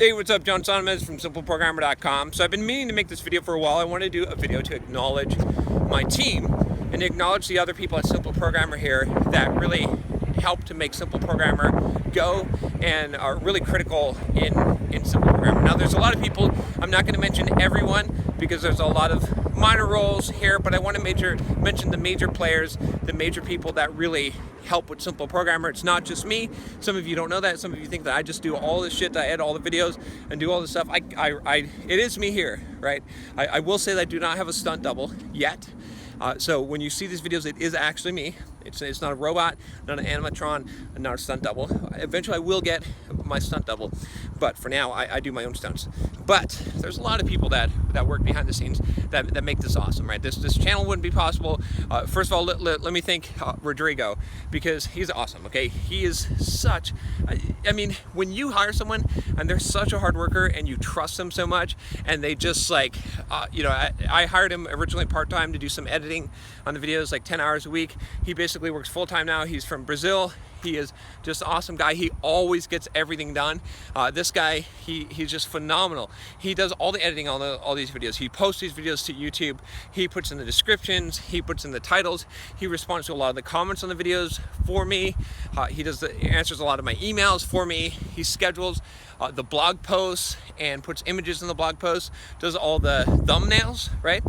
Hey, what's up? John Sonneman from SimpleProgrammer.com. So I've been meaning to make this video for a while. I want to do a video to acknowledge my team and acknowledge the other people at Simple Programmer here that really help to make Simple Programmer go and are really critical in Simple Programmer. Now, there's a lot of people. I'm not going to mention everyone because there's a lot of minor roles here, but I want to mention the major players, the major people that really help with Simple Programmer. It's not just me. Some of you don't know that. Some of you think that I just do all this shit, that I edit all the videos and do all this stuff. It is me here, right? I will say that I do not have a stunt double yet. So when you see these videos, it is actually me. It's not a robot, not an animatron, not a stunt double. Eventually I will get my stunt double, but for now I do my own stunts. But there's a lot of people that work behind the scenes that make this awesome, right? This channel wouldn't be possible. First of all, let me thank Rodrigo, because he's awesome, okay? He is such, I mean, when you hire someone and they're such a hard worker and you trust them so much, and they just like, I hired him originally part-time to do some editing on the videos, like 10 hours a week. He basically works full-time now. He's from Brazil. He is just an awesome guy. He always gets everything done. This guy, he's just phenomenal. He does all the editing on all these videos. He posts these videos to YouTube. He puts in the descriptions. He puts in the titles. He responds to a lot of the comments on the videos for me. He answers a lot of my emails for me. He schedules the blog posts and puts images in the blog posts. Does all the thumbnails, right?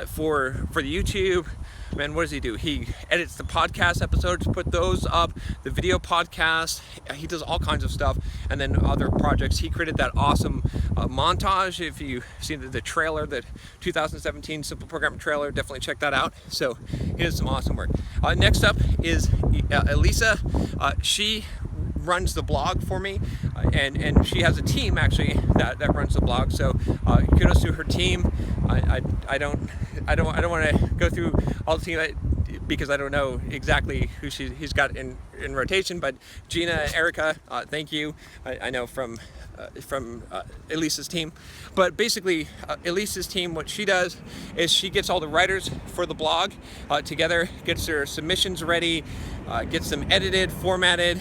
For the YouTube. Man, what does he do? He edits the podcast episodes, put those up, the video podcast. He does all kinds of stuff, and then other projects. He created that awesome montage. If you see the trailer, the 2017 Simple Programmer trailer, definitely check that out. So he does some awesome work. Next up is Elisa. She runs the blog for me, and she has a team actually that runs the blog. So kudos to her team. I don't want to go through all the team because I don't know exactly who he's got in rotation. But Gina, Erika, thank you. I know from Elisa's team. But basically, Elisa's team, what she does is she gets all the writers for the blog together, gets their submissions ready, gets them edited, formatted,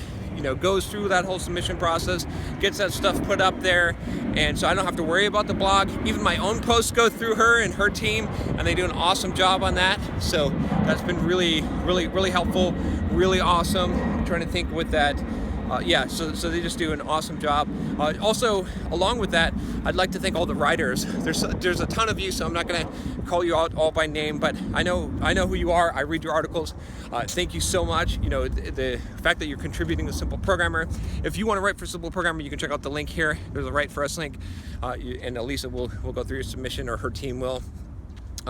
goes through that whole submission process, gets that stuff put up there, and so I don't have to worry about the blog. Even my own posts go through her and her team, and they do an awesome job on that. So that's been really, really, really helpful, really awesome. I'm trying to think with that. So they just do an awesome job. Also, along with that, I'd like to thank all the writers. There's a ton of you, so I'm not going to call you out all by name, but I know who you are. I read your articles. Thank you so much. The fact that you're contributing to Simple Programmer. If you want to write for Simple Programmer, you can check out the link here. There's a Write For Us link, and Elisa will go through your submission, or her team will.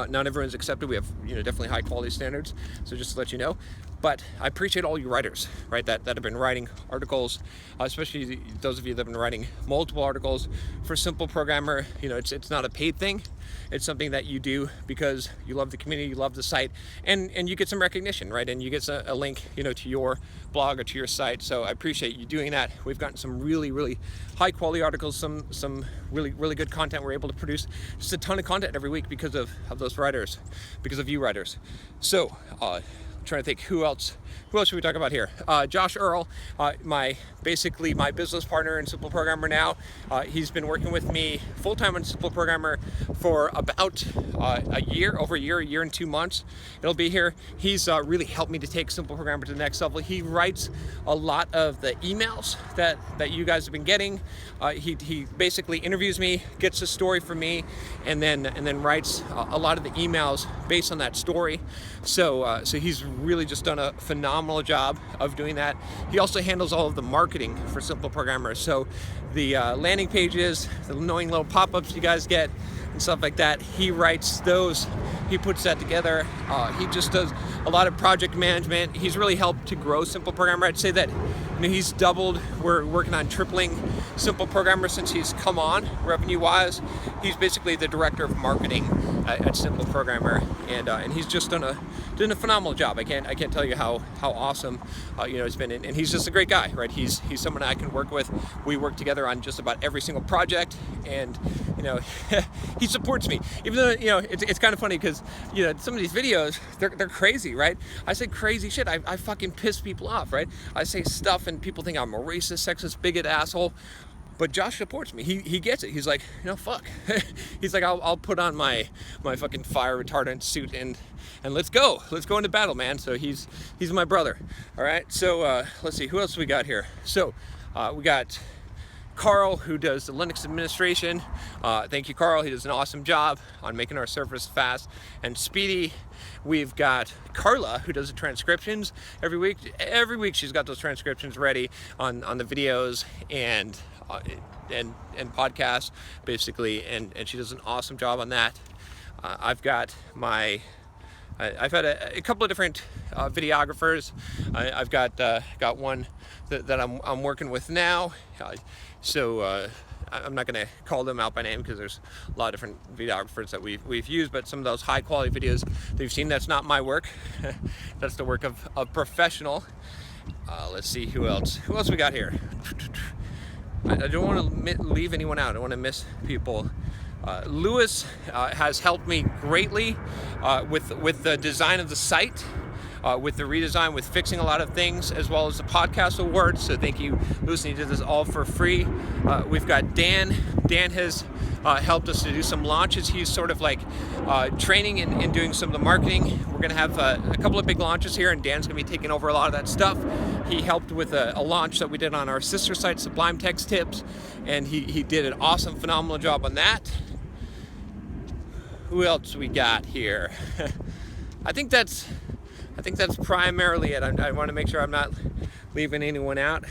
Not everyone's accepted. We have definitely high quality standards, so just to let you know. But I appreciate all you writers, right, that have been writing articles, especially those of you that have been writing multiple articles for Simple Programmer. It's not a paid thing. It's something that you do because you love the community, you love the site, and you get some recognition, right? And you get a link, to your blog or to your site. So I appreciate you doing that. We've gotten some really, really high quality articles, some really, really good content. We're able to produce just a ton of content every week because of those writers, because of you writers. So, trying to think who else should we talk about here. Josh Earl, my business partner in Simple Programmer now. He's been working with me full-time on Simple Programmer for about a year and 2 months. It'll be here. He's really helped me to take Simple Programmer to the next level. He writes a lot of the emails that you guys have been getting. He basically interviews me, gets a story from me, and then writes a lot of the emails based on that story. So he's really just done a phenomenal job of doing that. He also handles all of the marketing for Simple Programmer. So the landing pages, the annoying little pop-ups you guys get and stuff like that, he writes those. He puts that together. He just does a lot of project management. He's really helped to grow Simple Programmer. I'd say that he's doubled. We're working on tripling Simple Programmer since he's come on, revenue-wise. He's basically the director of marketing at Simple Programmer, and he's just done a phenomenal job. I can't tell you how awesome it's been, and he's just a great guy, right? He's someone I can work with. We work together on just about every single project, and he supports me. Even though it's kind of funny because some of these videos they're crazy, right? I say crazy shit. I fucking piss people off, right? I say stuff and people think I'm a racist, sexist, bigot, asshole. But Josh supports me. He gets it. He's like, fuck. He's like, I'll put on my fucking fire retardant suit and let's go into battle, man. So he's my brother. All right. So let's see, who else we got here. So we got Carl, who does the Linux administration. Thank you, Carl. He does an awesome job on making our servers fast and speedy. We've got Carla, who does the transcriptions every week. Every week she's got those transcriptions ready on the videos and podcasts, basically, and she does an awesome job on that. I've got I've had a couple of different videographers. I've got one that I'm working with now. So I'm not going to call them out by name because there's a lot of different videographers that we've used, but some of those high quality videos that you've seen, that's not my work. That's the work of a professional. Let's see who else we got here. I don't want to leave anyone out. I don't want to miss people. Lewis has helped me greatly with the design of the site, with the redesign, with fixing a lot of things, as well as the podcast award. So thank you, Lewis. He did this all for free. We've got Dan. Dan has helped us to do some launches. He's sort of like training and doing some of the marketing. We're going to have a couple of big launches here, and Dan's going to be taking over a lot of that stuff. He helped with a launch that we did on our sister site, Sublime Text Tips, and he did an awesome, phenomenal job on that. Who else we got here? I think that's primarily it. I want to make sure I'm not leaving anyone out.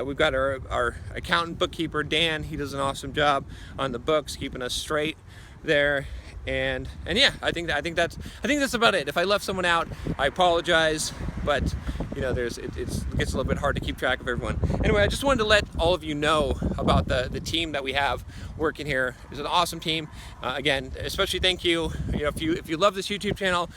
We've got our accountant, bookkeeper, Dan. He does an awesome job on the books, keeping us straight there. And yeah, I think that's about it. If I left someone out, I apologize, but it gets a little bit hard to keep track of everyone. Anyway, I just wanted to let all of you know about the team that we have working here. It's an awesome team. Again, especially thank you. If you love this YouTube channel,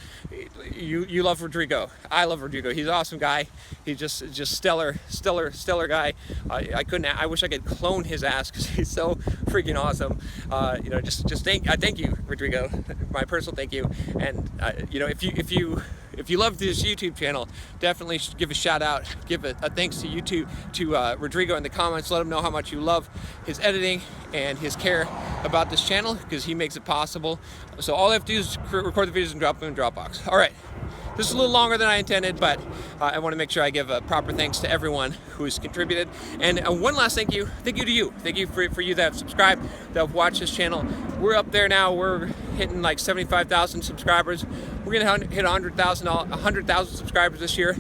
you love Rodrigo. I love Rodrigo. He's an awesome guy. He's just stellar guy. I wish I could clone his ass because he's so freaking awesome. Thank you, Rodrigo. My personal thank you. And if you love this YouTube channel, definitely give a shout out, give a thanks to YouTube, to Rodrigo in the comments. Let him know how much you love his editing and his care about this channel, because he makes it possible. So all I have to do is record the videos and drop them in Dropbox. All right. This is a little longer than I intended, but I want to make sure I give a proper thanks to everyone who's contributed. And one last thank you to you. Thank you for you that have subscribed, that have watched this channel. We're up there now. We're hitting like 75,000 subscribers. We're gonna hit 100,000 subscribers this year.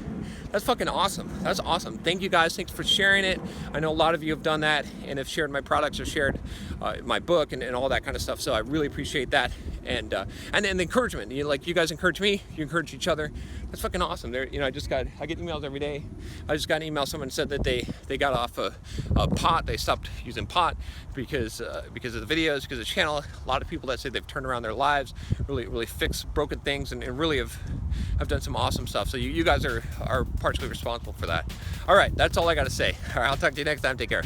That's fucking awesome. That's awesome. Thank you guys. Thanks for sharing it. I know a lot of you have done that and have shared my products or shared my book and all that kind of stuff. So I really appreciate that. And the encouragement. You guys encourage me. You encourage each other. That's fucking awesome. I get emails every day. I just got an email. Someone said that they got off a pot. They stopped using pot because of the videos, because of the channel. A lot of people that say they've turned around their lives, really fixed broken things, and really have done some awesome stuff. So you guys are partially responsible for that. All right, that's all I got to say. All right, I'll talk to you next time. Take care.